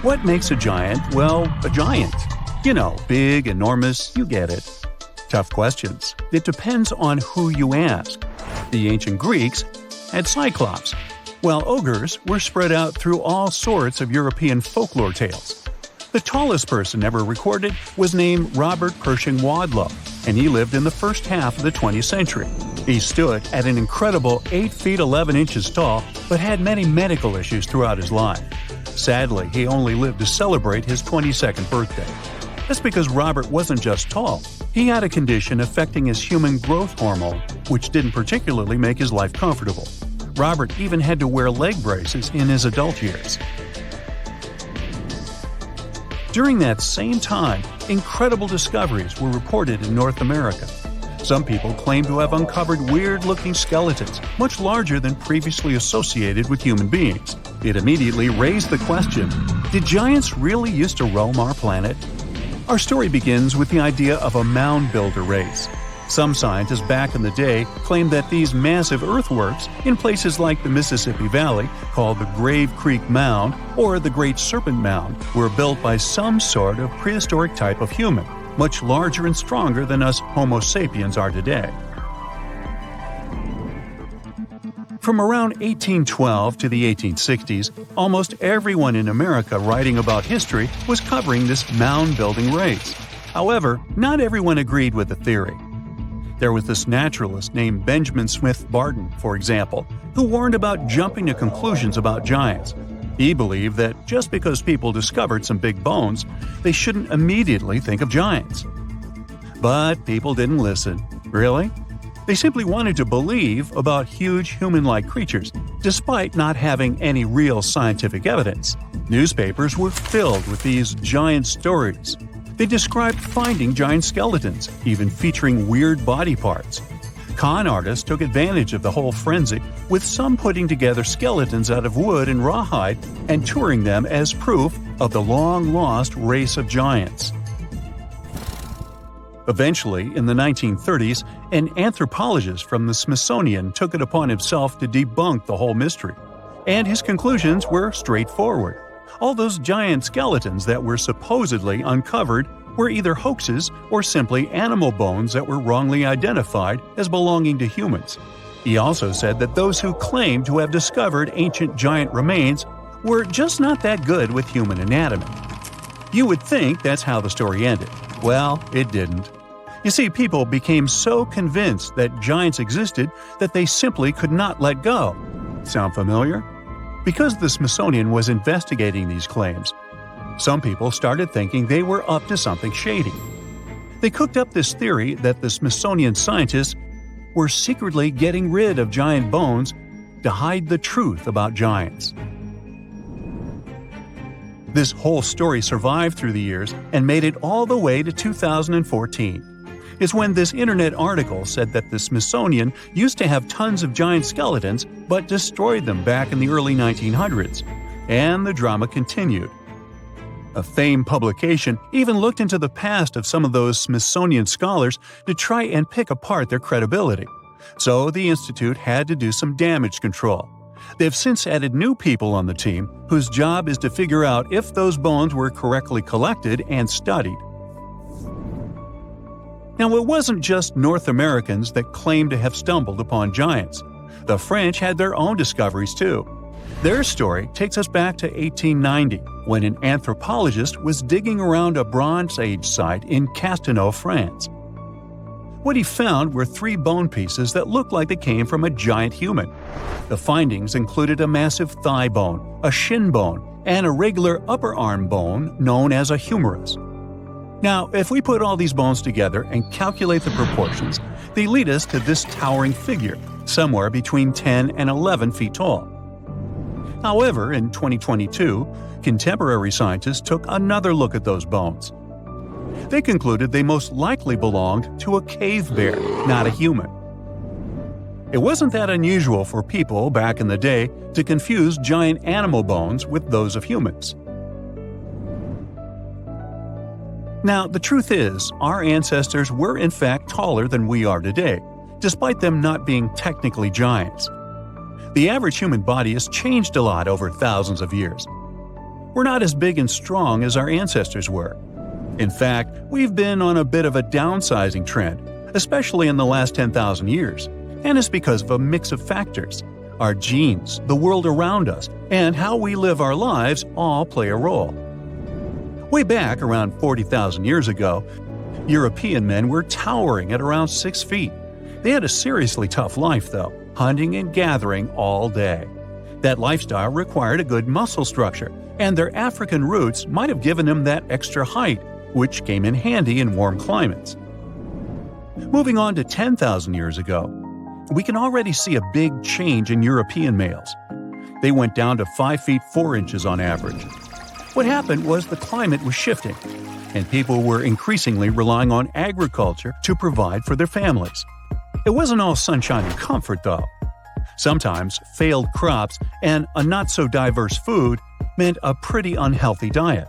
What makes a giant, well, a giant? You know, big, enormous, you get it. Tough questions. It depends on who you ask. The ancient Greeks had cyclops, while ogres were spread out through all sorts of European folklore tales. The tallest person ever recorded was named Robert Pershing Wadlow, and he lived in the first half of the 20th century. He stood at an incredible 8 feet 11 inches tall, but had many medical issues throughout his life. Sadly, he only lived to celebrate his 22nd birthday. That's because Robert wasn't just tall. He had a condition affecting his human growth hormone, which didn't particularly make his life comfortable. Robert even had to wear leg braces in his adult years. During that same time, incredible discoveries were reported in North America. Some people claim to have uncovered weird-looking skeletons, much larger than previously associated with human beings. It immediately raised the question, did giants really used to roam our planet? Our story begins with the idea of a mound builder race. Some scientists back in the day claimed that these massive earthworks in places like the Mississippi Valley, called the Grave Creek Mound or the Great Serpent Mound, were built by some sort of prehistoric type of human, much larger and stronger than us Homo sapiens are today. From around 1812 to the 1860s, almost everyone in America writing about history was covering this mound-building race. However, not everyone agreed with the theory. There was this naturalist named Benjamin Smith Barton, for example, who warned about jumping to conclusions about giants. He believed that just because people discovered some big bones, they shouldn't immediately think of giants. But people didn't listen. Really? They simply wanted to believe about huge human-like creatures, despite not having any real scientific evidence. Newspapers were filled with these giant stories. They described finding giant skeletons, even featuring weird body parts. Con artists took advantage of the whole frenzy, with some putting together skeletons out of wood and rawhide and touring them as proof of the long-lost race of giants. Eventually, in the 1930s, an anthropologist from the Smithsonian took it upon himself to debunk the whole mystery. And his conclusions were straightforward. All those giant skeletons that were supposedly uncovered were either hoaxes or simply animal bones that were wrongly identified as belonging to humans. He also said that those who claimed to have discovered ancient giant remains were just not that good with human anatomy. You would think that's how the story ended. Well, it didn't. You see, people became so convinced that giants existed that they simply could not let go. Sound familiar? Because the Smithsonian was investigating these claims, some people started thinking they were up to something shady. They cooked up this theory that the Smithsonian scientists were secretly getting rid of giant bones to hide the truth about giants. This whole story survived through the years and made it all the way to 2014. It's when this internet article said that the Smithsonian used to have tons of giant skeletons but destroyed them back in the early 1900s. And the drama continued. A famed publication even looked into the past of some of those Smithsonian scholars to try and pick apart their credibility. So the Institute had to do some damage control. They've since added new people on the team whose job is to figure out if those bones were correctly collected and studied. Now, it wasn't just North Americans that claimed to have stumbled upon giants. The French had their own discoveries too. Their story takes us back to 1890, when an anthropologist was digging around a Bronze Age site in Castelnau, France. What he found were 3 bone pieces that looked like they came from a giant human. The findings included a massive thigh bone, a shin bone, and a regular upper arm bone known as a humerus. Now, if we put all these bones together and calculate the proportions, they lead us to this towering figure, somewhere between 10 and 11 feet tall. However, in 2022, contemporary scientists took another look at those bones. They concluded they most likely belonged to a cave bear, not a human. It wasn't that unusual for people back in the day to confuse giant animal bones with those of humans. Now, the truth is, our ancestors were in fact taller than we are today, despite them not being technically giants. The average human body has changed a lot over thousands of years. we're not as big and strong as our ancestors were. In fact, we've been on a bit of a downsizing trend, especially in the last 10,000 years, and it's because of a mix of factors. Our genes, the world around us, and how we live our lives all play a role. Way back around 40,000 years ago, European men were towering at around 6 feet. They had a seriously tough life, though, hunting and gathering all day. That lifestyle required a good muscle structure, and their African roots might have given them that extra height, which came in handy in warm climates. Moving on to 10,000 years ago, we can already see a big change in European males. They went down to 5 feet 4 inches on average. What happened was the climate was shifting, and people were increasingly relying on agriculture to provide for their families. It wasn't all sunshine and comfort, though. Sometimes failed crops and a not-so-diverse food meant a pretty unhealthy diet.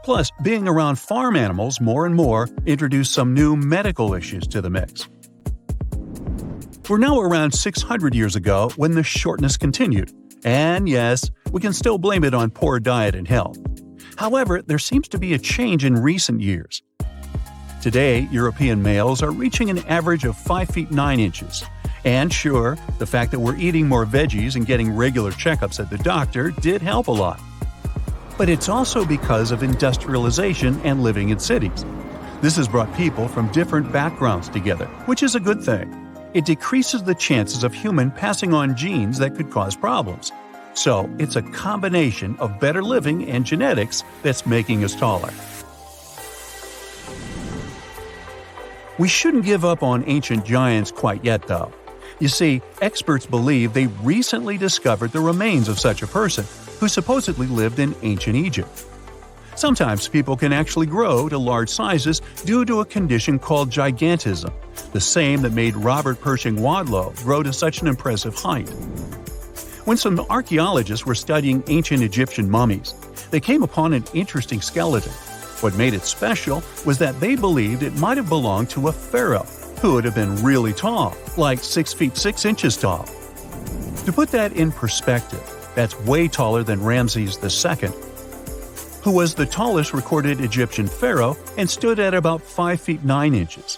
Plus, being around farm animals more and more introduced some new medical issues to the mix. We're now around 600 years ago when the shortness continued. And yes, we can still blame it on poor diet and health. However, there seems to be a change in recent years. Today, European males are reaching an average of 5 feet 9 inches. And sure, the fact that we're eating more veggies and getting regular checkups at the doctor did help a lot. But it's also because of industrialization and living in cities. This has brought people from different backgrounds together, which is a good thing. It decreases the chances of human passing on genes that could cause problems. So, it's a combination of better living and genetics that's making us taller. We shouldn't give up on ancient giants quite yet, though. You see, experts believe they recently discovered the remains of such a person, who supposedly lived in ancient Egypt. Sometimes people can actually grow to large sizes due to a condition called gigantism, the same that made Robert Pershing Wadlow grow to such an impressive height. When some archaeologists were studying ancient Egyptian mummies, they came upon an interesting skeleton. What made it special was that they believed it might have belonged to a pharaoh, who would have been really tall, like 6 feet 6 inches tall. To put that in perspective, that's way taller than Ramses II, who was the tallest recorded Egyptian pharaoh and stood at about 5 feet 9 inches.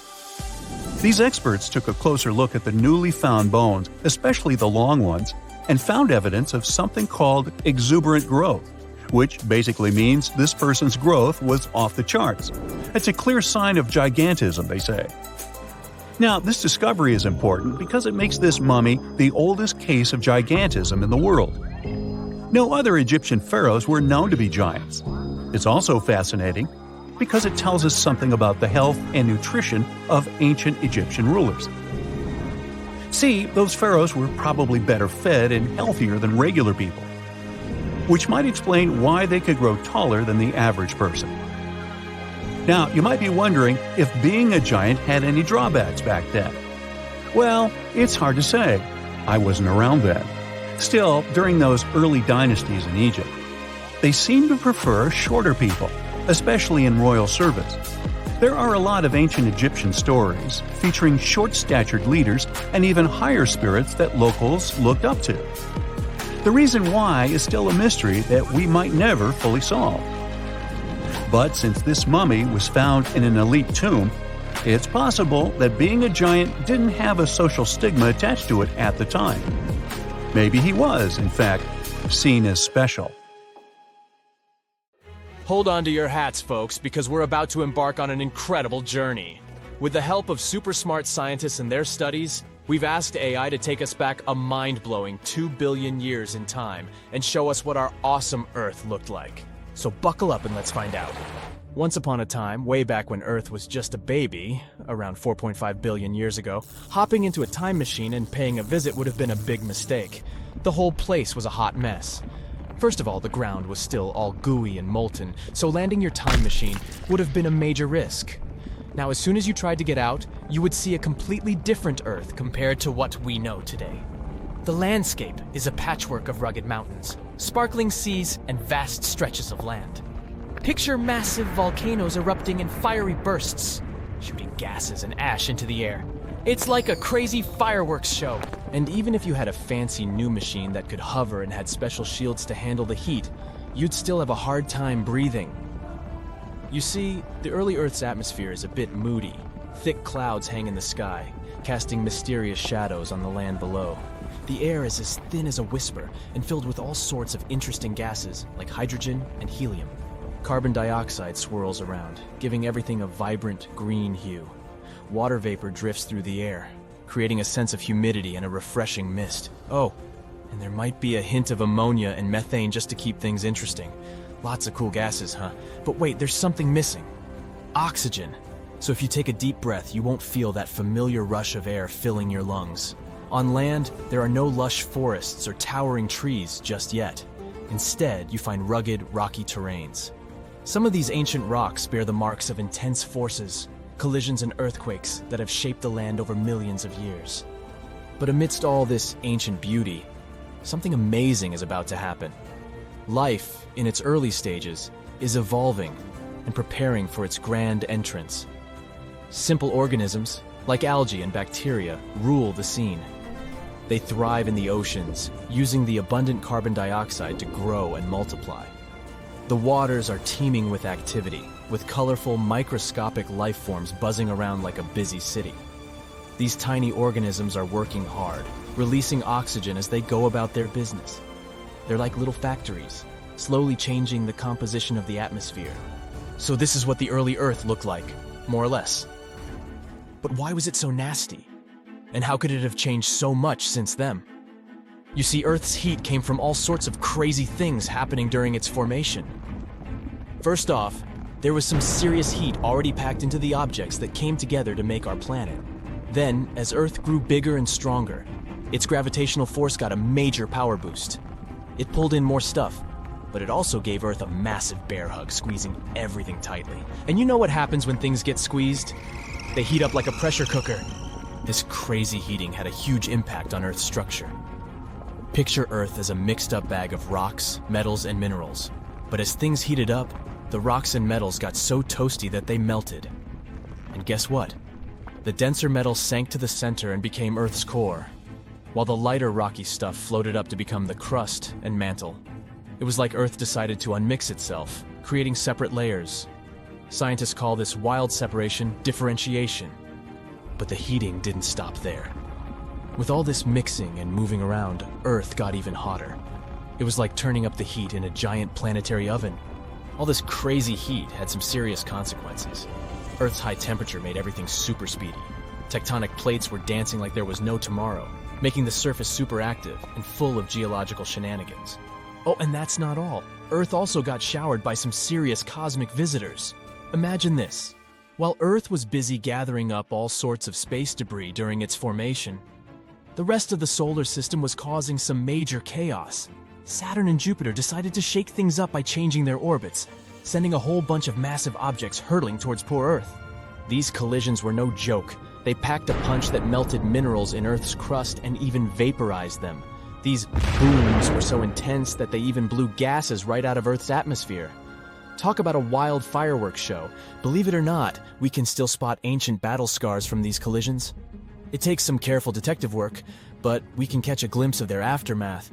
These experts took a closer look at the newly found bones, especially the long ones, and found evidence of something called exuberant growth, which basically means this person's growth was off the charts. It's a clear sign of gigantism, they say. Now, this discovery is important because it makes this mummy the oldest case of gigantism in the world. No other Egyptian pharaohs were known to be giants. It's also fascinating because it tells us something about the health and nutrition of ancient Egyptian rulers. See, those pharaohs were probably better fed and healthier than regular people, which might explain why they could grow taller than the average person. Now, you might be wondering if being a giant had any drawbacks back then. Well, it's hard to say. I wasn't around then. Still, during those early dynasties in Egypt, they seemed to prefer shorter people, especially in royal service. There are a lot of ancient Egyptian stories featuring short-statured leaders and even higher spirits that locals looked up to. The reason why is still a mystery that we might never fully solve. But since this mummy was found in an elite tomb, it's possible that being a giant didn't have a social stigma attached to it at the time. Maybe he was, in fact, seen as special. Hold on to your hats, folks, because we're about to embark on an incredible journey. With the help of super smart scientists and their studies, we've asked AI to take us back a mind-blowing 2 billion years in time and show us what our awesome Earth looked like. So buckle up and let's find out. Once upon a time, way back when Earth was just a baby, around 4.5 billion years ago, hopping into a time machine and paying a visit would have been a big mistake. The whole place was a hot mess. First of all, the ground was still all gooey and molten, so landing your time machine would have been a major risk. Now, as soon as you tried to get out, you would see a completely different Earth compared to what we know today. The landscape is a patchwork of rugged mountains, sparkling seas, and vast stretches of land. Picture massive volcanoes erupting in fiery bursts, shooting gases and ash into the air. It's like a crazy fireworks show. And even if you had a fancy new machine that could hover and had special shields to handle the heat, you'd still have a hard time breathing. You see, the early Earth's atmosphere is a bit moody. Thick clouds hang in the sky, casting mysterious shadows on the land below. The air is as thin as a whisper and filled with all sorts of interesting gases like hydrogen and helium. Carbon dioxide swirls around, giving everything a vibrant green hue. Water vapor drifts through the air, creating a sense of humidity and a refreshing mist. Oh, and there might be a hint of ammonia and methane just to keep things interesting. Lots of cool gases, huh? But wait, there's something missing. Oxygen. So if you take a deep breath, you won't feel that familiar rush of air filling your lungs. On land, there are no lush forests or towering trees just yet. Instead, you find rugged, rocky terrains. Some of these ancient rocks bear the marks of intense forces, collisions and earthquakes that have shaped the land over millions of years. But amidst all this ancient beauty, something amazing is about to happen. Life, in its early stages, is evolving and preparing for its grand entrance. Simple organisms, like algae and bacteria, rule the scene. They thrive in the oceans, using the abundant carbon dioxide to grow and multiply. The waters are teeming with activity, with colorful, microscopic life forms buzzing around like a busy city. These tiny organisms are working hard, releasing oxygen as they go about their business. They're like little factories, slowly changing the composition of the atmosphere. So this is what the early Earth looked like, more or less. But why was it so nasty? And how could it have changed so much since then? You see, Earth's heat came from all sorts of crazy things happening during its formation. First off, there was some serious heat already packed into the objects that came together to make our planet. Then, as Earth grew bigger and stronger, its gravitational force got a major power boost. It pulled in more stuff, but it also gave Earth a massive bear hug, squeezing everything tightly. And you know what happens when things get squeezed? They heat up like a pressure cooker. This crazy heating had a huge impact on Earth's structure. Picture Earth as a mixed-up bag of rocks, metals, and minerals. But as things heated up, the rocks and metals got so toasty that they melted. And guess what? The denser metals sank to the center and became Earth's core, while the lighter rocky stuff floated up to become the crust and mantle. It was like Earth decided to unmix itself, creating separate layers. Scientists call this wild separation differentiation. But the heating didn't stop there. With all this mixing and moving around, Earth got even hotter. It was like turning up the heat in a giant planetary oven. All this crazy heat had some serious consequences. Earth's high temperature made everything super speedy. Tectonic plates were dancing like there was no tomorrow, making the surface super active and full of geological shenanigans. Oh, and that's not all. Earth also got showered by some serious cosmic visitors. Imagine this. While Earth was busy gathering up all sorts of space debris during its formation, the rest of the solar system was causing some major chaos. Saturn and Jupiter decided to shake things up by changing their orbits, sending a whole bunch of massive objects hurtling towards poor Earth. These collisions were no joke. They packed a punch that melted minerals in Earth's crust and even vaporized them. These booms were so intense that they even blew gases right out of Earth's atmosphere. Talk about a wild fireworks show. Believe it or not, we can still spot ancient battle scars from these collisions. It takes some careful detective work, but we can catch a glimpse of their aftermath.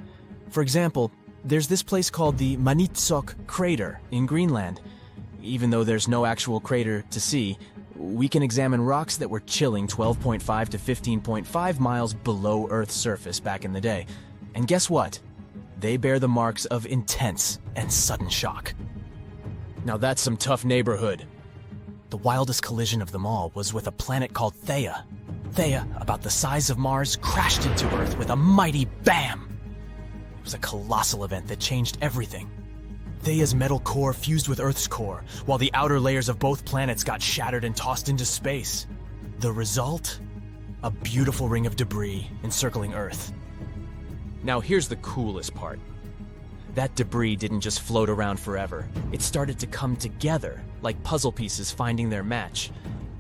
For example, there's this place called the Manitsok Crater in Greenland. Even though there's no actual crater to see, we can examine rocks that were chilling 12.5 to 15.5 miles below Earth's surface back in the day. And guess what? They bear the marks of intense and sudden shock. Now that's some tough neighborhood. The wildest collision of them all was with a planet called Theia. Theia, about the size of Mars, crashed into Earth with a mighty bam! It was a colossal event that changed everything. Theia's metal core fused with Earth's core, while the outer layers of both planets got shattered and tossed into space. The result? A beautiful ring of debris encircling Earth. Now here's the coolest part. That debris didn't just float around forever. It started to come together, like puzzle pieces finding their match.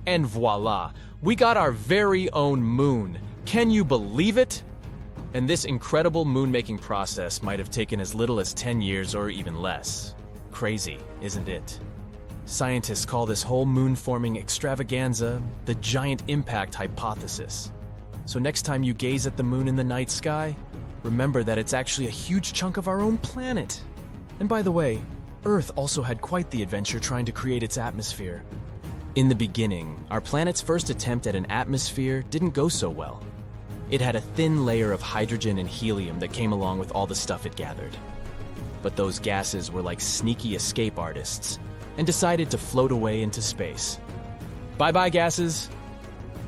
And voila, we got our very own moon. Can you believe it? And this incredible moon-making process might have taken as little as 10 years or even less. Crazy, isn't it? Scientists call this whole moon-forming extravaganza the giant impact hypothesis. So next time you gaze at the moon in the night sky, remember that it's actually a huge chunk of our own planet. And by the way, Earth also had quite the adventure trying to create its atmosphere. In the beginning, our planet's first attempt at an atmosphere didn't go so well. It had a thin layer of hydrogen and helium that came along with all the stuff it gathered. But those gases were like sneaky escape artists and decided to float away into space. Bye-bye, gases.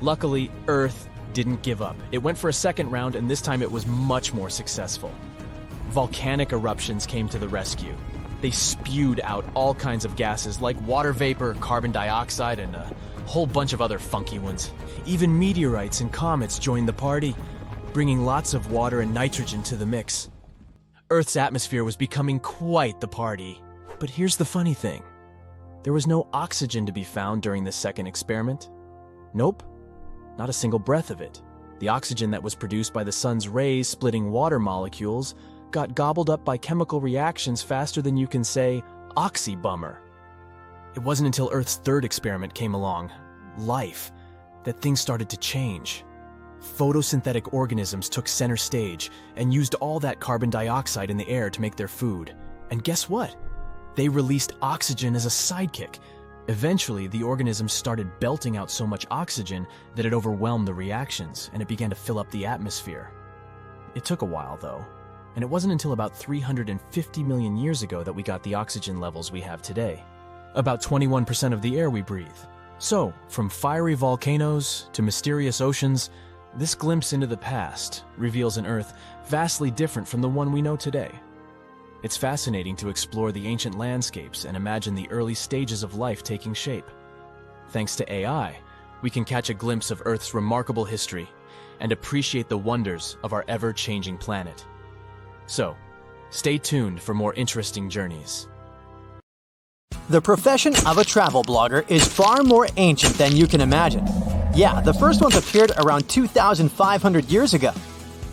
Luckily, Earth didn't give up. It went for a second round, and this time it was much more successful. Volcanic eruptions came to the rescue. They spewed out all kinds of gases like water vapor, carbon dioxide, and a whole bunch of other funky ones. Even meteorites and comets joined the party, bringing lots of water and nitrogen to the mix. Earth's atmosphere was becoming quite the party. But here's the funny thing. There was no oxygen to be found during this second experiment. Nope, not a single breath of it. The oxygen that was produced by the sun's rays splitting water molecules got gobbled up by chemical reactions faster than you can say, oxy-bummer. It wasn't until Earth's third experiment came along, life, that things started to change. Photosynthetic organisms took center stage and used all that carbon dioxide in the air to make their food. And guess what? They released oxygen as a sidekick. Eventually, the organisms started belting out so much oxygen that it overwhelmed the reactions, and it began to fill up the atmosphere. It took a while, though, and it wasn't until about 350 million years ago that we got the oxygen levels we have today. About 21% of the air we breathe. So, from fiery volcanoes to mysterious oceans, this glimpse into the past reveals an Earth vastly different from the one we know today. It's fascinating to explore the ancient landscapes and imagine the early stages of life taking shape. Thanks to AI, we can catch a glimpse of Earth's remarkable history and appreciate the wonders of our ever-changing planet. So, stay tuned for more interesting journeys. The profession of a travel blogger is far more ancient than you can imagine. Yeah, the first ones appeared around 2,500 years ago.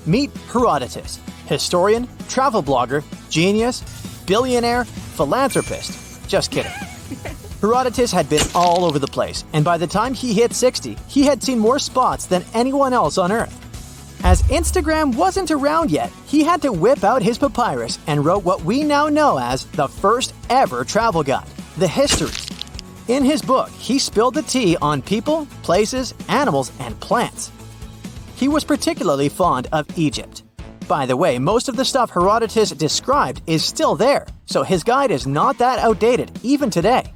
Meet Herodotus, historian, travel blogger, genius, billionaire, philanthropist. Just kidding. Herodotus had been all over the place, and by the time he hit 60, he had seen more spots than anyone else on Earth. As Instagram wasn't around yet, he had to whip out his papyrus and wrote what we now know as the first ever travel guide, the Histories. In his book, he spilled the tea on people, places, animals, and plants. He was particularly fond of Egypt. By the way, most of the stuff Herodotus described is still there, so his guide is not that outdated, even today.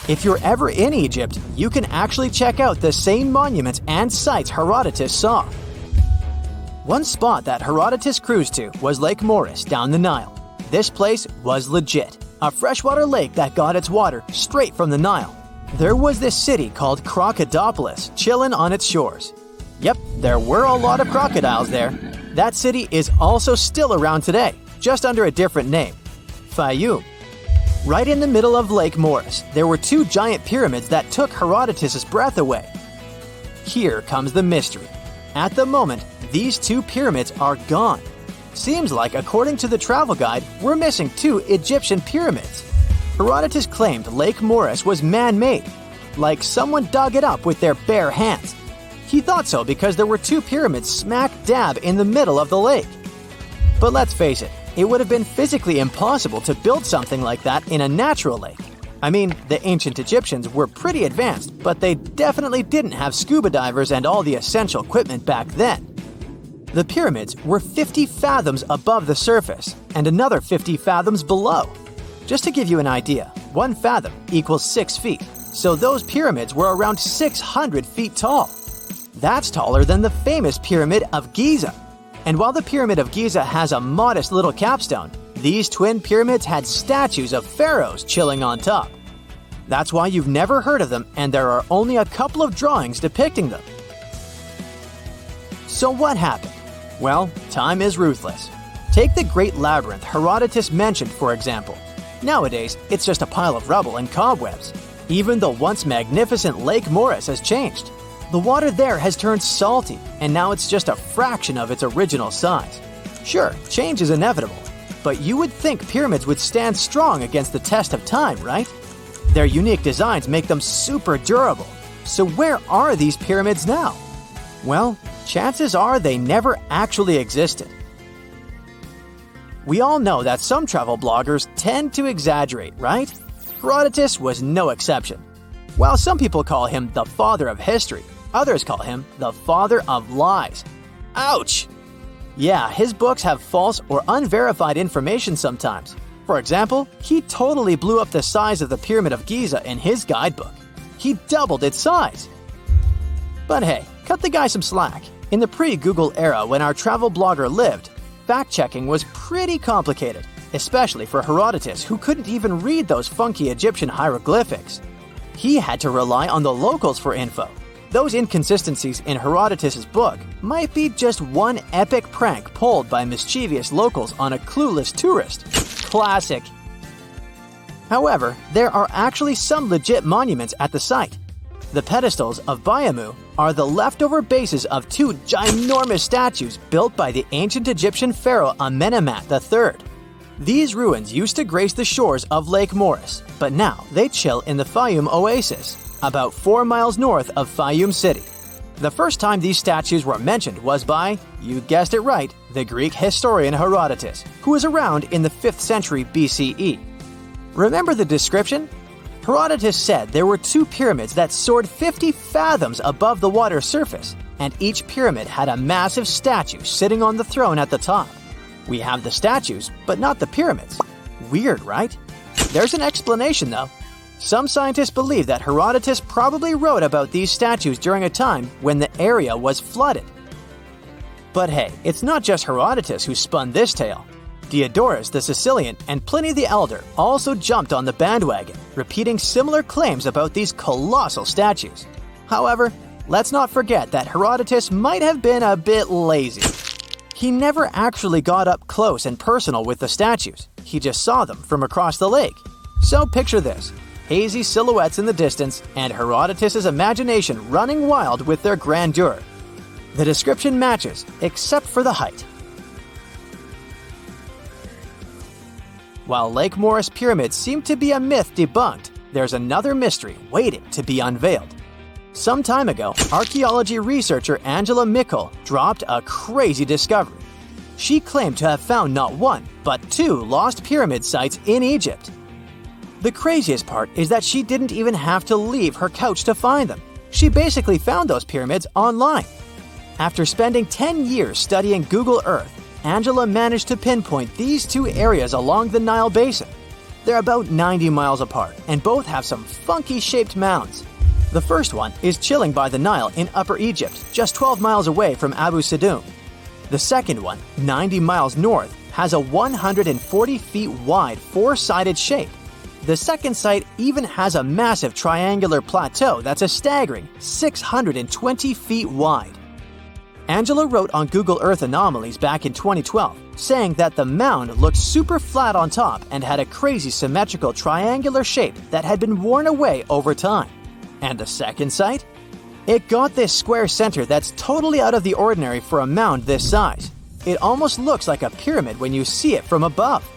If you're ever in Egypt, you can actually check out the same monuments and sites Herodotus saw. One spot that Herodotus cruised to was Lake Moeris down the Nile. This place was legit, a freshwater lake that got its water straight from the Nile. There was this city called Crocodipolis chilling on its shores. Yep, there were a lot of crocodiles there. That city is also still around today, just under a different name, Fayum. Right in the middle of Lake Moeris, there were two giant pyramids that took Herodotus' breath away. Here comes the mystery. At the moment, these two pyramids are gone. Seems like, according to the travel guide, we're missing two Egyptian pyramids. Herodotus claimed Lake Moeris was man-made, like someone dug it up with their bare hands. He thought so because there were two pyramids smack dab in the middle of the lake. But let's face it, it would have been physically impossible to build something like that in a natural lake. I mean, the ancient Egyptians were pretty advanced, but they definitely didn't have scuba divers and all the essential equipment back then. The pyramids were 50 fathoms above the surface and another 50 fathoms below. Just to give you an idea, 1 fathom equals 6 feet, so those pyramids were around 600 feet tall. That's taller than the famous Pyramid of Giza. And while the Pyramid of Giza has a modest little capstone, these twin pyramids had statues of pharaohs chilling on top. That's why you've never heard of them, and there are only a couple of drawings depicting them. So what happened? Well, time is ruthless. Take the Great Labyrinth Herodotus mentioned, for example. Nowadays, it's just a pile of rubble and cobwebs. Even the once magnificent Lake Moeris has changed. The water there has turned salty, and now it's just a fraction of its original size. Sure, change is inevitable, but you would think pyramids would stand strong against the test of time, right? Their unique designs make them super durable. So where are these pyramids now? Well, chances are they never actually existed. We all know that some travel bloggers tend to exaggerate, right? Herodotus was no exception. While some people call him the father of history, others call him the father of lies. Ouch! Yeah, his books have false or unverified information sometimes. For example, he totally blew up the size of the Pyramid of Giza in his guidebook. He doubled its size. But hey, cut the guy some slack. In the pre-Google era when our travel blogger lived, fact-checking was pretty complicated, especially for Herodotus, who couldn't even read those funky Egyptian hieroglyphics. He had to rely on the locals for info. Those inconsistencies in Herodotus' book might be just one epic prank pulled by mischievous locals on a clueless tourist. Classic. However, there are actually some legit monuments at the site. The pedestals of Biamu are the leftover bases of two ginormous statues built by the ancient Egyptian pharaoh Amenemhat III. These ruins used to grace the shores of Lake Moeris, but now they chill in the Fayum Oasis, about 4 miles north of Fayum City. The first time these statues were mentioned was by, you guessed it right, the Greek historian Herodotus, who was around in the 5th century BCE. Remember the description? Herodotus said there were two pyramids that soared 50 fathoms above the water surface, and each pyramid had a massive statue sitting on the throne at the top. We have the statues, but not the pyramids. Weird, right? There's an explanation, though. Some scientists believe that Herodotus probably wrote about these statues during a time when the area was flooded. But hey, it's not just Herodotus who spun this tale. Diodorus the Sicilian and Pliny the Elder also jumped on the bandwagon, repeating similar claims about these colossal statues. However, let's not forget that Herodotus might have been a bit lazy. He never actually got up close and personal with the statues. He just saw them from across the lake. So picture this: hazy silhouettes in the distance and Herodotus' imagination running wild with their grandeur. The description matches, except for the height. While Lake Moeris pyramids seem to be a myth debunked, there's another mystery waiting to be unveiled. Some time ago, archaeology researcher Angela Mickle dropped a crazy discovery. She claimed to have found not one, but two lost pyramid sites in Egypt. The craziest part is that she didn't even have to leave her couch to find them. She basically found those pyramids online. After spending 10 years studying Google Earth, Angela managed to pinpoint these two areas along the Nile Basin. They're about 90 miles apart, and both have some funky-shaped mounds. The first one is chilling by the Nile in Upper Egypt, just 12 miles away from Abu Sidoum. The second one, 90 miles north, has a 140 feet wide four-sided shape. The second site even has a massive triangular plateau that's a staggering 620 feet wide. Angela wrote on Google Earth Anomalies back in 2012, saying that the mound looked super flat on top and had a crazy symmetrical triangular shape that had been worn away over time. And the second site? It got this square center that's totally out of the ordinary for a mound this size. It almost looks like a pyramid when you see it from above.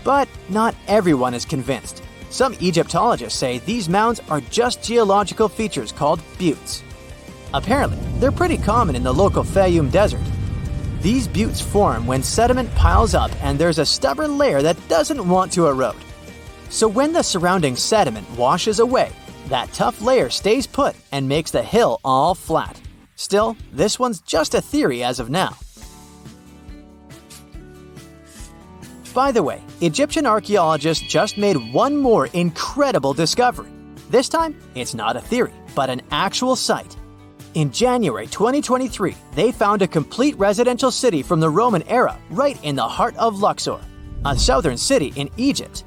But not everyone is convinced. Some Egyptologists say these mounds are just geological features called buttes. Apparently, they're pretty common in the local Fayum Desert. These buttes form when sediment piles up and there's a stubborn layer that doesn't want to erode. So when the surrounding sediment washes away, that tough layer stays put and makes the hill all flat. Still, this one's just a theory as of now. By the way, Egyptian archaeologists just made one more incredible discovery. This time, it's not a theory, but an actual site. In January 2023, they found a complete residential city from the Roman era right in the heart of Luxor, a southern city in Egypt.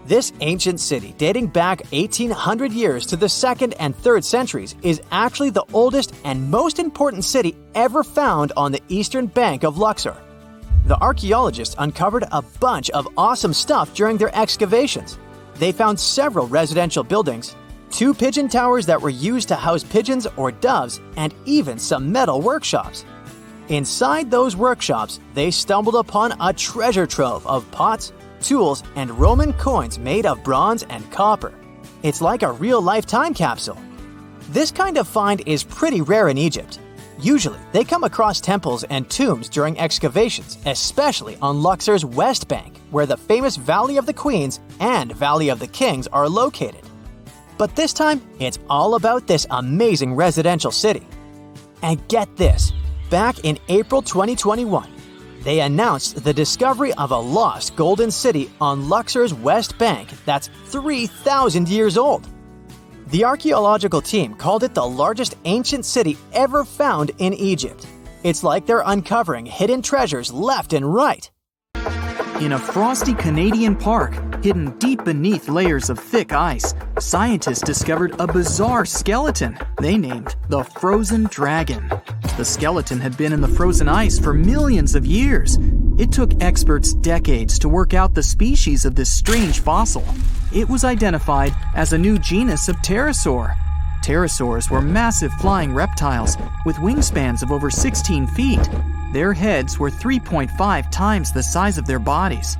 This ancient city, dating back 1,800 years to the 2nd and 3rd centuries, is actually the oldest and most important city ever found on the eastern bank of Luxor. The archaeologists uncovered a bunch of awesome stuff during their excavations. They found several residential buildings, 2 pigeon towers that were used to house pigeons or doves, and even some metal workshops. Inside those workshops, they stumbled upon a treasure trove of pots, tools, and Roman coins made of bronze and copper. It's like a real-life time capsule. This kind of find is pretty rare in Egypt. Usually, they come across temples and tombs during excavations, especially on Luxor's West Bank, where the famous Valley of the Queens and Valley of the Kings are located. But this time, it's all about this amazing residential city. And get this, back in April 2021, they announced the discovery of a lost golden city on Luxor's West Bank that's 3,000 years old. The archaeological team called it the largest ancient city ever found in Egypt. It's like they're uncovering hidden treasures left and right. In a frosty Canadian park, hidden deep beneath layers of thick ice, scientists discovered a bizarre skeleton they named the Frozen Dragon. The skeleton had been in the frozen ice for millions of years. It took experts decades to work out the species of this strange fossil. It was identified as a new genus of pterosaur. Pterosaurs were massive flying reptiles with wingspans of over 16 feet. Their heads were 3.5 times the size of their bodies.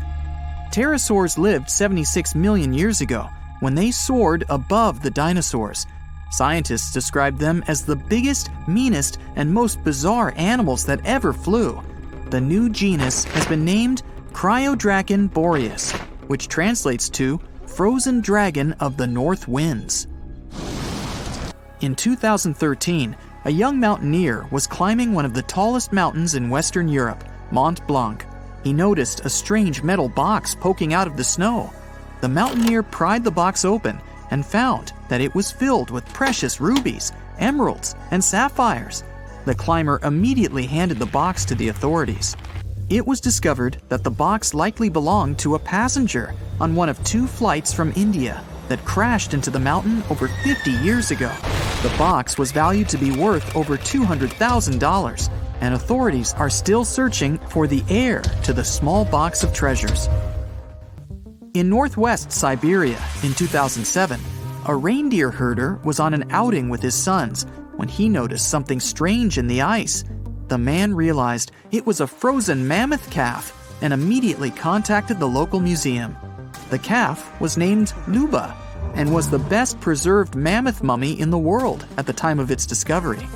Pterosaurs lived 76 million years ago when they soared above the dinosaurs. Scientists described them as the biggest, meanest, and most bizarre animals that ever flew. The new genus has been named Cryodragon boreas, which translates to Frozen Dragon of the North Winds. In 2013, a young mountaineer was climbing one of the tallest mountains in Western Europe, Mont Blanc. He noticed a strange metal box poking out of the snow. The mountaineer pried the box open and found that it was filled with precious rubies, emeralds, and sapphires. The climber immediately handed the box to the authorities. It was discovered that the box likely belonged to a passenger on one of 2 flights from India that crashed into the mountain over 50 years ago. The box was valued to be worth over $200,000, and authorities are still searching for the heir to the small box of treasures. In northwest Siberia in 2007, a reindeer herder was on an outing with his sons when he noticed something strange in the ice. The man realized it was a frozen mammoth calf and immediately contacted the local museum. The calf was named Luba and was the best preserved mammoth mummy in the world at the time of its discovery.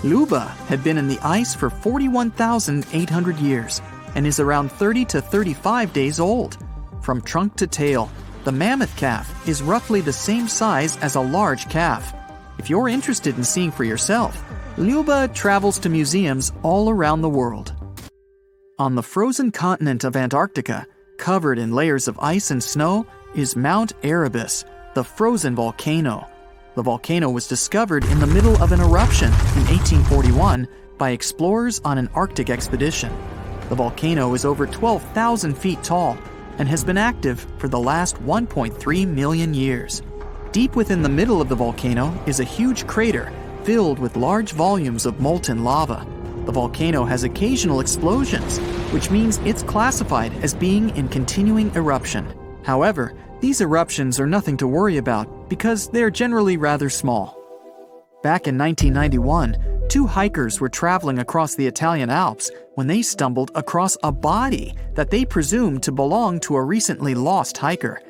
Luba had been in the ice for 41,800 years and is around 30 to 35 days old. From trunk to tail, the mammoth calf is roughly the same size as a large calf. If you're interested in seeing for yourself, Luba travels to museums all around the world. On the frozen continent of Antarctica, covered in layers of ice and snow, is Mount Erebus, the frozen volcano. The volcano was discovered in the middle of an eruption in 1841 by explorers on an Arctic expedition. The volcano is over 12,000 feet tall and has been active for the last 1.3 million years. Deep within the middle of the volcano is a huge crater filled with large volumes of molten lava. The volcano has occasional explosions, which means it's classified as being in continuing eruption. However, these eruptions are nothing to worry about because they're generally rather small. Back in 1991, 2 hikers were traveling across the Italian Alps when they stumbled across a body that they presumed to belong to a recently lost hiker.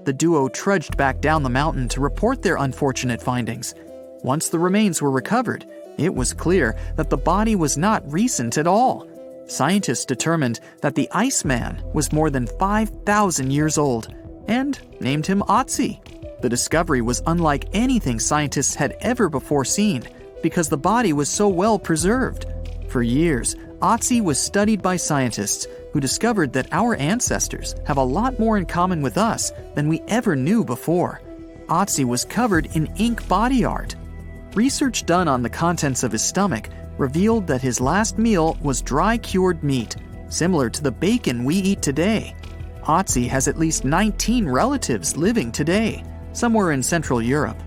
The duo trudged back down the mountain to report their unfortunate findings. Once the remains were recovered, it was clear that the body was not recent at all. Scientists determined that the Iceman was more than 5,000 years old and named him Otzi. The discovery was unlike anything scientists had ever before seen because the body was so well preserved. For years, Otzi was studied by scientists who discovered that our ancestors have a lot more in common with us than we ever knew before. Otzi was covered in ink body art. Research done on the contents of his stomach revealed that his last meal was dry cured meat, similar to the bacon we eat today. Otzi has at least 19 relatives living today, somewhere in Central Europe.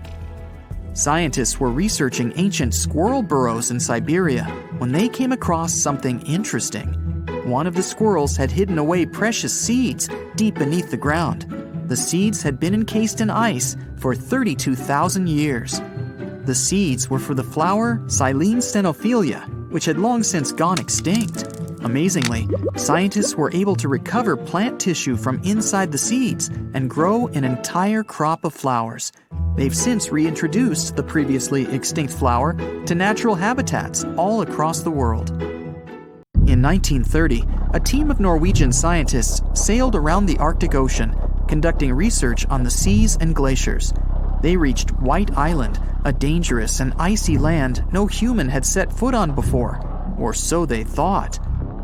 Scientists were researching ancient squirrel burrows in Siberia when they came across something interesting. One of the squirrels had hidden away precious seeds deep beneath the ground. The seeds had been encased in ice for 32,000 years. The seeds were for the flower Silene stenophilia, which had long since gone extinct. Amazingly, scientists were able to recover plant tissue from inside the seeds and grow an entire crop of flowers. They've since reintroduced the previously extinct flower to natural habitats all across the world. In 1930, a team of Norwegian scientists sailed around the Arctic Ocean, conducting research on the seas and glaciers. They reached White Island, a dangerous and icy land no human had set foot on before, or so they thought.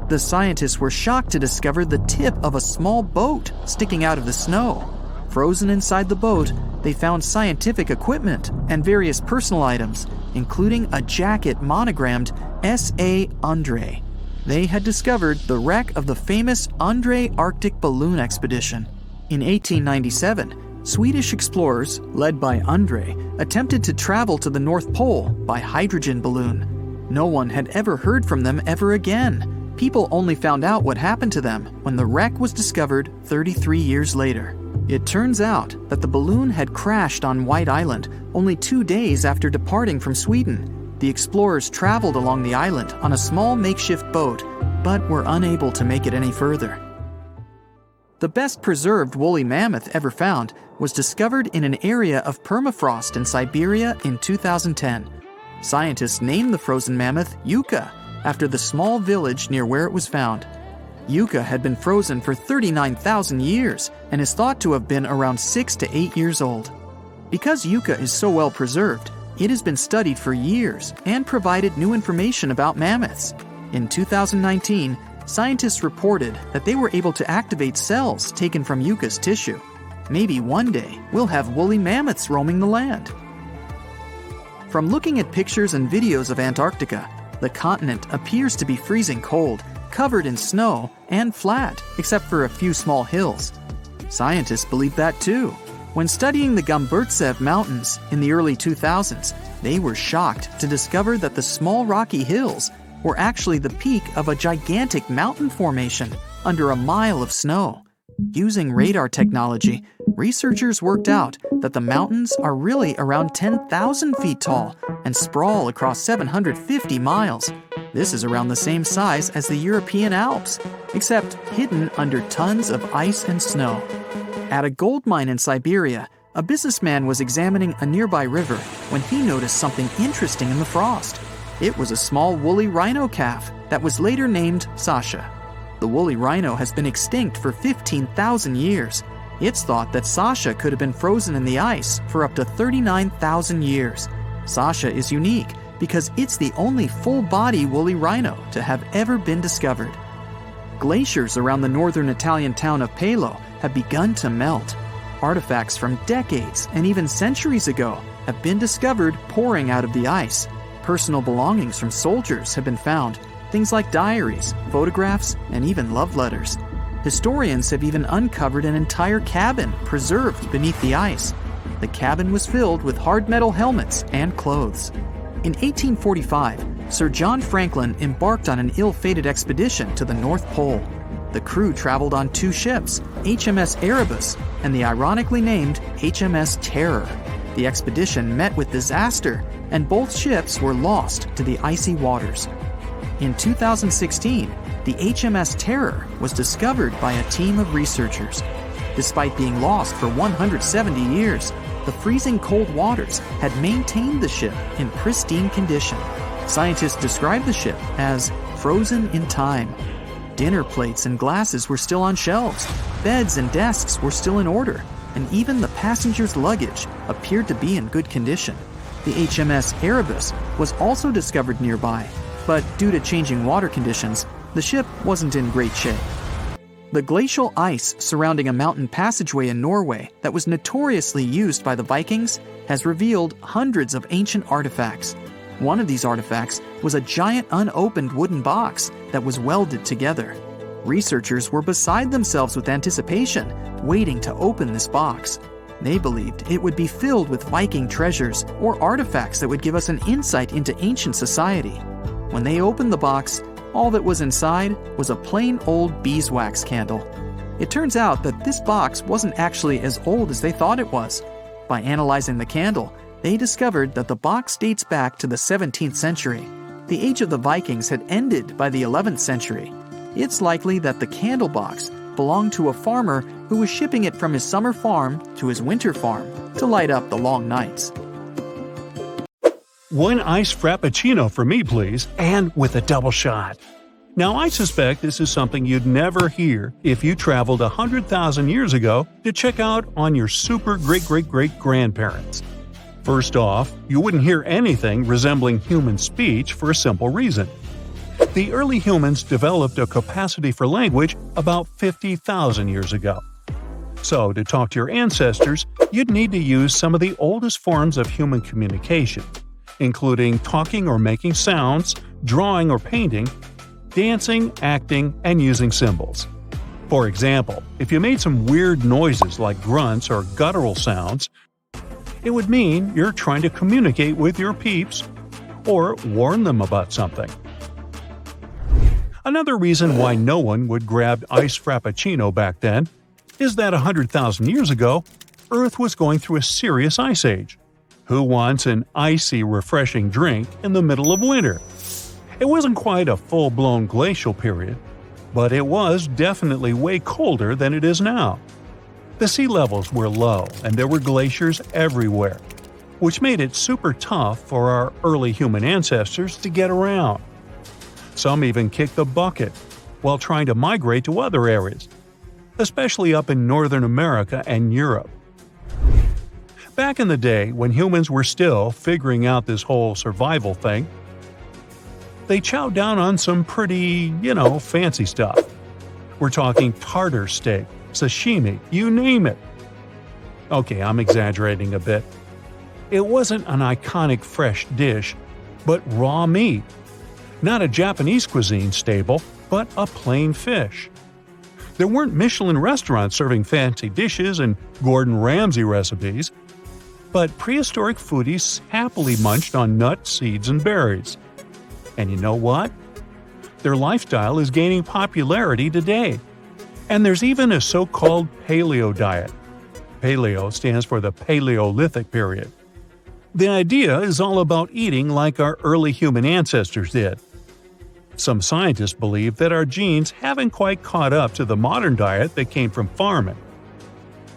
The scientists were shocked to discover the tip of a small boat sticking out of the snow. Frozen inside the boat, they found scientific equipment and various personal items, including a jacket monogrammed S.A. Undre. They had discovered the wreck of the famous Undre Arctic balloon expedition. In 1897, Swedish explorers, led by Undre, attempted to travel to the North Pole by hydrogen balloon. No one had ever heard from them ever again. People only found out what happened to them when the wreck was discovered 33 years later. It turns out that the balloon had crashed on White Island only 2 days after departing from Sweden. The explorers traveled along the island on a small makeshift boat, but were unable to make it any further. The best preserved woolly mammoth ever found was discovered in an area of permafrost in Siberia in 2010. Scientists named the frozen mammoth Yucca, after the small village near where it was found. Yucca had been frozen for 39,000 years and is thought to have been around 6 to 8 years old. Because Yucca is so well preserved, it has been studied for years and provided new information about mammoths. In 2019, scientists reported that they were able to activate cells taken from Yucca's tissue. Maybe one day we'll have woolly mammoths roaming the land. From looking at pictures and videos of Antarctica, the continent appears to be freezing cold, covered in snow, and flat, except for a few small hills. Scientists believe that too. When studying the Gomburtsev Mountains in the early 2000s, they were shocked to discover that the small rocky hills were actually the peak of a gigantic mountain formation under a mile of snow. Using radar technology, researchers worked out that the mountains are really around 10,000 feet tall and sprawl across 750 miles. This is around the same size as the European Alps, except hidden under tons of ice and snow. At a gold mine in Siberia, a businessman was examining a nearby river when he noticed something interesting in the frost. It was a small woolly rhino calf that was later named Sasha. The woolly rhino has been extinct for 15,000 years. It's thought that Sasha could have been frozen in the ice for up to 39,000 years. Sasha is unique because it's the only full-body woolly rhino to have ever been discovered. Glaciers around the northern Italian town of Pelo have begun to melt. Artifacts from decades and even centuries ago have been discovered pouring out of the ice. Personal belongings from soldiers have been found, things like diaries, photographs, and even love letters. Historians have even uncovered an entire cabin preserved beneath the ice. The cabin was filled with hard metal helmets and clothes. In 1845, Sir John Franklin embarked on an ill-fated expedition to the North Pole. The crew traveled on 2 ships, HMS Erebus and the ironically named HMS Terror. The expedition met with disaster, and both ships were lost to the icy waters. In 2016, the HMS Terror was discovered by a team of researchers. Despite being lost for 170 years, the freezing cold waters had maintained the ship in pristine condition. Scientists described the ship as frozen in time. Dinner plates and glasses were still on shelves, beds and desks were still in order, and even the passengers' luggage appeared to be in good condition. The HMS Erebus was also discovered nearby, but due to changing water conditions, the ship wasn't in great shape. The glacial ice surrounding a mountain passageway in Norway that was notoriously used by the Vikings has revealed hundreds of ancient artifacts. One of these artifacts was a giant unopened wooden box that was welded together. Researchers were beside themselves with anticipation, waiting to open this box. They believed it would be filled with Viking treasures or artifacts that would give us an insight into ancient society. When they opened the box, all that was inside was a plain old beeswax candle. It turns out that this box wasn't actually as old as they thought it was. By analyzing the candle, they discovered that the box dates back to the 17th century. The age of the Vikings had ended by the 11th century. It's likely that the candle box belonged to a farmer who was shipping it from his summer farm to his winter farm. to light up the long nights. One iced frappuccino for me, please, and with a double shot. Now, I suspect this is something you'd never hear if you traveled 100,000 years ago to check out on your super great-great-great-grandparents. First off, you wouldn't hear anything resembling human speech for a simple reason. The early humans developed a capacity for language about 50,000 years ago. So, to talk to your ancestors, you'd need to use some of the oldest forms of human communication, including talking or making sounds, drawing or painting, dancing, acting, and using symbols. For example, if you made some weird noises like grunts or guttural sounds, it would mean you're trying to communicate with your peeps or warn them about something. Another reason why no one would grab iced frappuccino back then is that 100,000 years ago, Earth was going through a serious ice age. Who wants an icy, refreshing drink in the middle of winter? It wasn't quite a full-blown glacial period, but it was definitely way colder than it is now. The sea levels were low and there were glaciers everywhere, which made it super tough for our early human ancestors to get around. Some even kicked the bucket while trying to migrate to other areas, especially up in Northern America and Europe. Back in the day, when humans were still figuring out this whole survival thing, they chowed down on some pretty, fancy stuff. We're talking tartar steak, sashimi, you name it. Okay, I'm exaggerating a bit. It wasn't an iconic fresh dish, but raw meat. Not a Japanese cuisine staple, but a plain fish. There weren't Michelin restaurants serving fancy dishes and Gordon Ramsay recipes, but prehistoric foodies happily munched on nuts, seeds, and berries. And you know what? Their lifestyle is gaining popularity today. And there's even a so-called paleo diet. Paleo stands for the Paleolithic period. The idea is all about eating like our early human ancestors did. Some scientists believe that our genes haven't quite caught up to the modern diet that came from farming.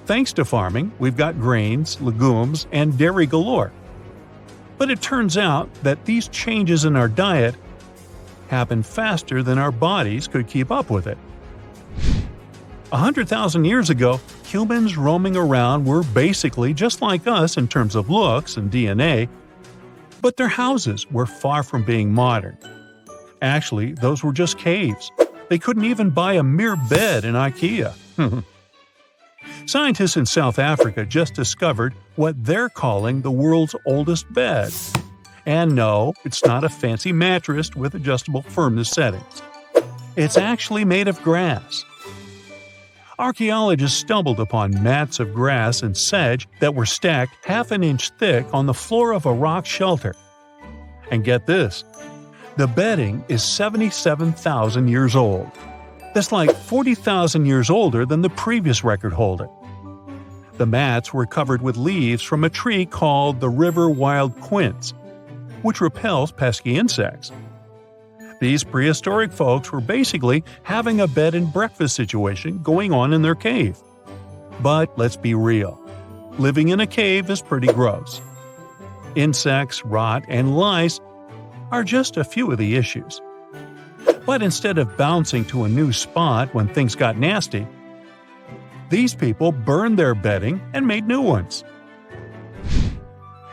Thanks to farming, we've got grains, legumes, and dairy galore. But it turns out that these changes in our diet happen faster than our bodies could keep up with it. 100,000 years ago, humans roaming around were basically just like us in terms of looks and DNA, but their houses were far from being modern. Actually, those were just caves. They couldn't even buy a mere bed in IKEA. Scientists in South Africa just discovered what they're calling the world's oldest bed. And no, it's not a fancy mattress with adjustable firmness settings. It's actually made of grass. Archaeologists stumbled upon mats of grass and sedge that were stacked half an inch thick on the floor of a rock shelter. And get this, the bedding is 77,000 years old. That's like 40,000 years older than the previous record holder. The mats were covered with leaves from a tree called the river wild quince, which repels pesky insects. These prehistoric folks were basically having a bed and breakfast situation going on in their cave. But let's be real, living in a cave is pretty gross. Insects, rot, and lice are just a few of the issues. But instead of bouncing to a new spot when things got nasty, these people burned their bedding and made new ones.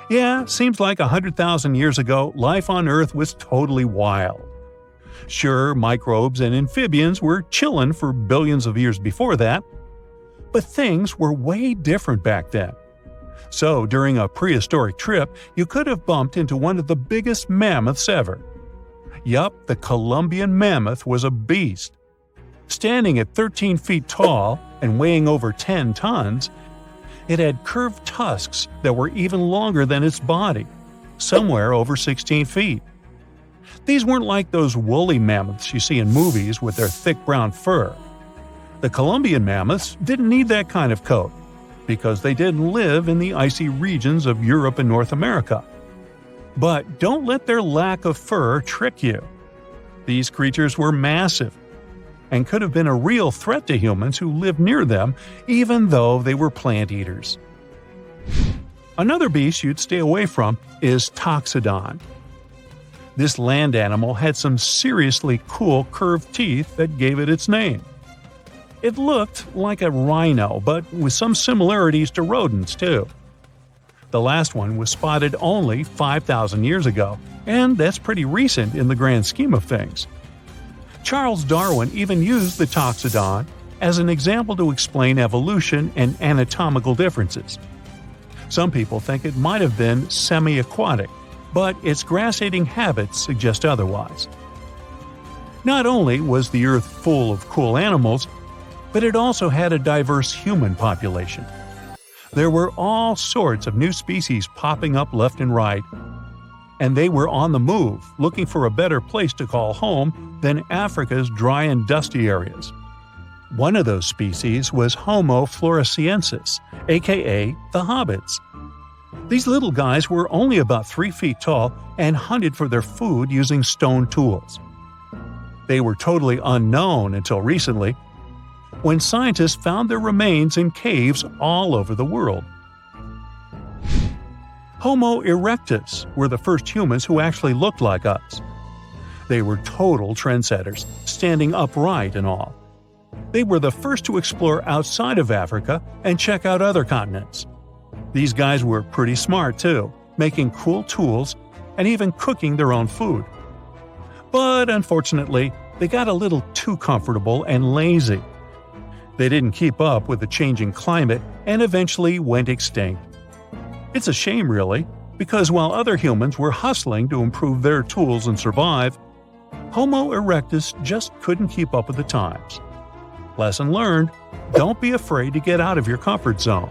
Yeah, seems like 100,000 years ago, life on Earth was totally wild. Sure, microbes and amphibians were chillin' for billions of years before that, but things were way different back then. So, during a prehistoric trip, you could have bumped into one of the biggest mammoths ever. Yup, the Columbian mammoth was a beast. Standing at 13 feet tall and weighing over 10 tons, it had curved tusks that were even longer than its body, somewhere over 16 feet. These weren't like those woolly mammoths you see in movies with their thick brown fur. The Columbian mammoths didn't need that kind of coat, because they didn't live in the icy regions of Europe and North America. But don't let their lack of fur trick you. These creatures were massive and could have been a real threat to humans who lived near them, even though they were plant eaters. Another beast you'd stay away from is Toxodon. This land animal had some seriously cool curved teeth that gave it its name. It looked like a rhino, but with some similarities to rodents too. The last one was spotted only 5,000 years ago, and that's pretty recent in the grand scheme of things. Charles Darwin even used the Toxodon as an example to explain evolution and anatomical differences. Some people think it might have been semi-aquatic, but its grass-eating habits suggest otherwise. Not only was the Earth full of cool animals, but it also had a diverse human population. There were all sorts of new species popping up left and right, and they were on the move, looking for a better place to call home than Africa's dry and dusty areas. One of those species was Homo floresiensis, aka the hobbits. These little guys were only about 3 feet tall and hunted for their food using stone tools. They were totally unknown until recently, when scientists found their remains in caves all over the world. Homo erectus were the first humans who actually looked like us. They were total trendsetters, standing upright and all. They were the first to explore outside of Africa and check out other continents. These guys were pretty smart too, making cool tools and even cooking their own food. But unfortunately, they got a little too comfortable and lazy. They didn't keep up with the changing climate and eventually went extinct. It's a shame, really, because while other humans were hustling to improve their tools and survive, Homo erectus just couldn't keep up with the times. Lesson learned: don't be afraid to get out of your comfort zone.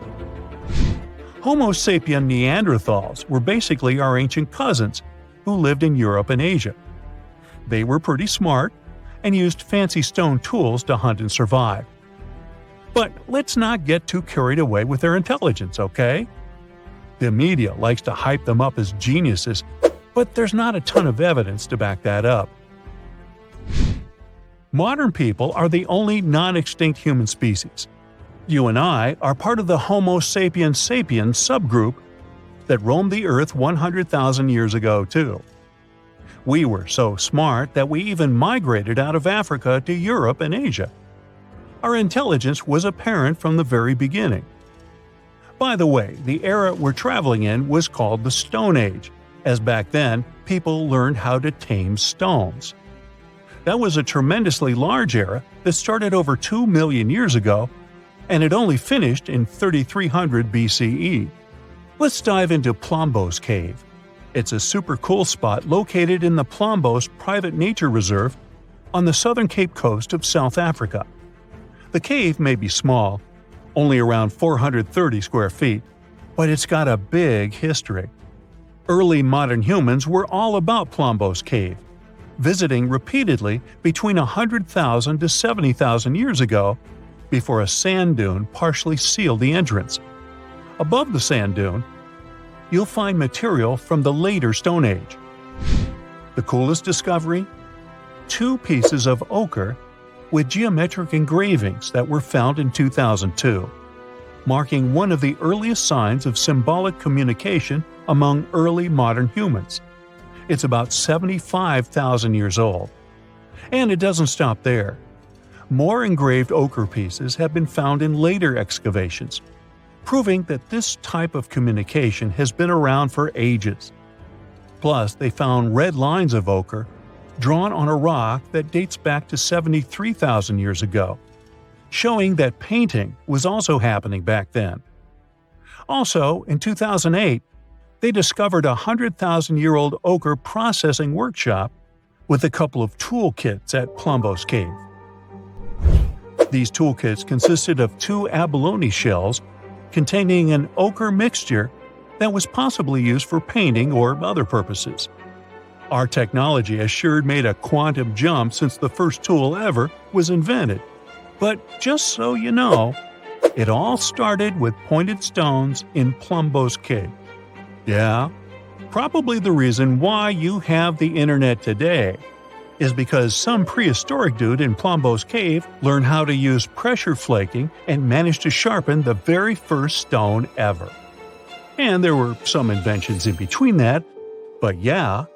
Homo sapien Neanderthals were basically our ancient cousins who lived in Europe and Asia. They were pretty smart and used fancy stone tools to hunt and survive. But let's not get too carried away with their intelligence, okay? The media likes to hype them up as geniuses, but there's not a ton of evidence to back that up. Modern people are the only non-extinct human species. You and I are part of the Homo sapiens sapiens subgroup that roamed the Earth 100,000 years ago, too. We were so smart that we even migrated out of Africa to Europe and Asia. Our intelligence was apparent from the very beginning. By the way, the era we're traveling in was called the Stone Age, as back then people learned how to tame stones. That was a tremendously large era that started over 2 million years ago, and it only finished in 3300 BCE. Let's dive into Plombos Cave. It's a super cool spot located in the Plombos Private Nature Reserve on the southern Cape Coast of South Africa. The cave may be small, only around 430 square feet, but it's got a big history. Early modern humans were all about Plombos Cave, visiting repeatedly between 100,000 to 70,000 years ago before a sand dune partially sealed the entrance. Above the sand dune, you'll find material from the later Stone Age. The coolest discovery? 2 pieces of ochre with geometric engravings that were found in 2002, marking one of the earliest signs of symbolic communication among early modern humans. It's about 75,000 years old. And it doesn't stop there. More engraved ochre pieces have been found in later excavations, proving that this type of communication has been around for ages. Plus, they found red lines of ochre drawn on a rock that dates back to 73,000 years ago, showing that painting was also happening back then. Also, in 2008, they discovered a 100,000-year-old ochre processing workshop with a couple of toolkits at Plombos Cave. These toolkits consisted of 2 abalone shells containing an ochre mixture that was possibly used for painting or other purposes. Our technology has sure made a quantum jump since the first tool ever was invented. But just so you know, it all started with pointed stones in Plombos Cave. Yeah, probably the reason why you have the internet today is because some prehistoric dude in Plombos Cave learned how to use pressure flaking and managed to sharpen the very first stone ever. And there were some inventions in between that, but yeah,